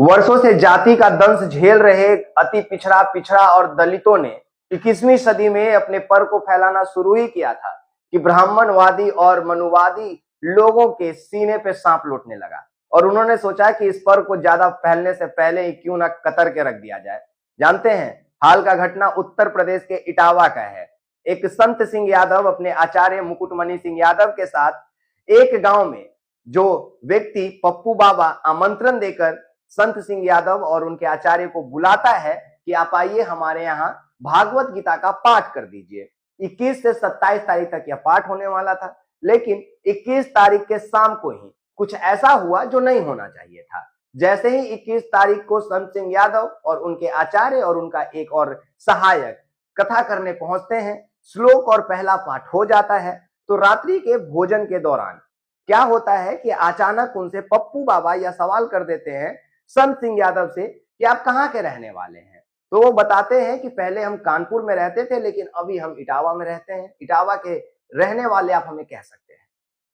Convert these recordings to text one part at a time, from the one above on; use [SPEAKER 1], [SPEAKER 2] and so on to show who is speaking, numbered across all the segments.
[SPEAKER 1] वर्षों से जाति का दंश झेल रहे अति पिछड़ा और दलितों ने 21वीं सदी में अपने पर को फैलाना शुरू ही किया था कि ब्राह्मणवादी और मनुवादी लोगों के सीने पे सांप लौटने लगा और उन्होंने सोचा कि इस पर को ज्यादा फैलने से पहले ही क्यों ना कतर के रख दिया जाए। जानते हैं, हाल का घटना उत्तर प्रदेश के इटावा का है। एक संत सिंह यादव अपने आचार्य मुकुटमणि सिंह यादव के साथ एक गांव में जो व्यक्ति पप्पू बाबा आमंत्रण देकर संत सिंह यादव और उनके आचार्य को बुलाता है कि आप आइए हमारे यहाँ भागवत गीता का पाठ कर दीजिए। 21 से 27 तारीख तक यह पाठ होने वाला था, लेकिन 21 तारीख के शाम को ही कुछ ऐसा हुआ जो नहीं होना चाहिए था। जैसे ही 21 तारीख को संत सिंह यादव और उनके आचार्य और उनका एक और सहायक कथा करने पहुंचते हैं, श्लोक और पहला पाठ हो जाता है, तो रात्रि के भोजन के दौरान क्या होता है कि अचानक उनसे पप्पू बाबा यह सवाल कर देते हैं संत सिंह यादव से कि आप कहाँ के रहने वाले हैं। तो वो बताते हैं कि पहले हम कानपुर में रहते थे, लेकिन अभी हम इटावा में रहते हैं। इटावा के रहने वाले आप हमें कह सकते हैं।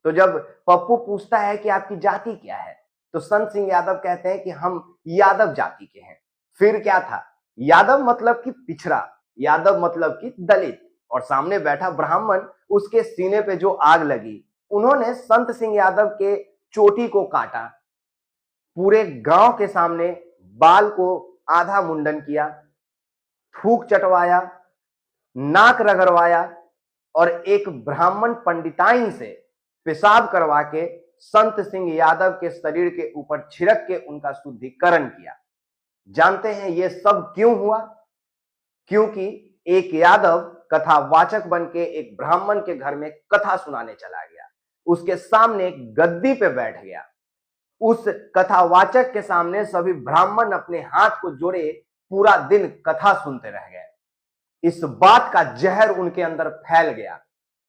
[SPEAKER 1] तो जब पप्पू पूछता है कि आपकी जाति क्या है, तो संत सिंह यादव कहते हैं कि हम यादव जाति के हैं। फिर क्या था, यादव मतलब कि पिछड़ा, यादव मतलब कि दलित, और सामने बैठा ब्राह्मण, उसके सीने पे जो आग लगी। उन्होंने संत सिंह यादव के चोटी को काटा, पूरे गांव के सामने बाल को आधा मुंडन किया, थूक चटवाया, नाक रगड़वाया और एक ब्राह्मण पंडिताइन से पेशाब करवा के संत सिंह यादव के शरीर के ऊपर छिड़क के उनका शुद्धिकरण किया। जानते हैं ये सब क्यों हुआ? क्योंकि एक यादव कथावाचक बन के एक ब्राह्मण के घर में कथा सुनाने चला गया, उसके सामने एक गद्दी पे बैठ गया। उस कथावाचक के सामने सभी ब्राह्मण अपने हाथ को जोड़े पूरा दिन कथा सुनते रह गए। इस बात का जहर उनके अंदर फैल गया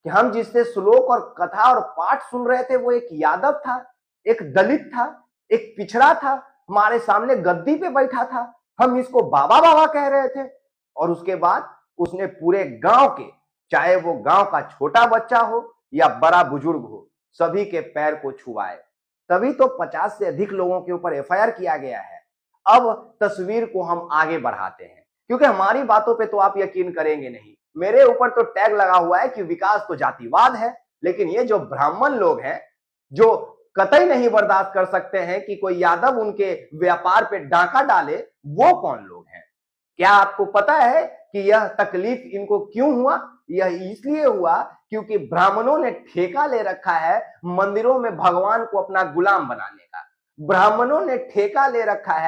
[SPEAKER 1] कि हम जिससे श्लोक और कथा और पाठ सुन रहे थे वो एक यादव था, एक दलित था, एक पिछड़ा था, हमारे सामने गद्दी पे बैठा था, हम इसको बाबा बाबा कह रहे थे। और उसके बाद उसने पूरे गांव के, चाहे वो गांव का छोटा बच्चा हो या बड़ा बुजुर्ग हो, सभी के पैर को छुआए। तभी तो 50 से अधिक लोगों के ऊपर एफआईआर किया गया है। अब तस्वीर को हम आगे बढ़ाते हैं, क्योंकि हमारी बातों पे तो आप यकीन करेंगे नहीं। मेरे ऊपर तो टैग लगा हुआ है कि विकास तो जातिवाद है, लेकिन ये जो ब्राह्मण लोग हैं, जो कतई नहीं बर्दाश्त कर सकते हैं कि कोई यादव उनके व्यापार पे डांका डाले, वो कौन लोग हैं? क्या आपको पता है कि यह तकलीफ इनको क्यों हुआ? यह इसलिए हुआ क्योंकि ब्राह्मणों ने ठेका ले रखा है मंदिरों में भगवान को अपना गुलाम बनाने का। ब्राह्मणों ने ठेका ले रखा है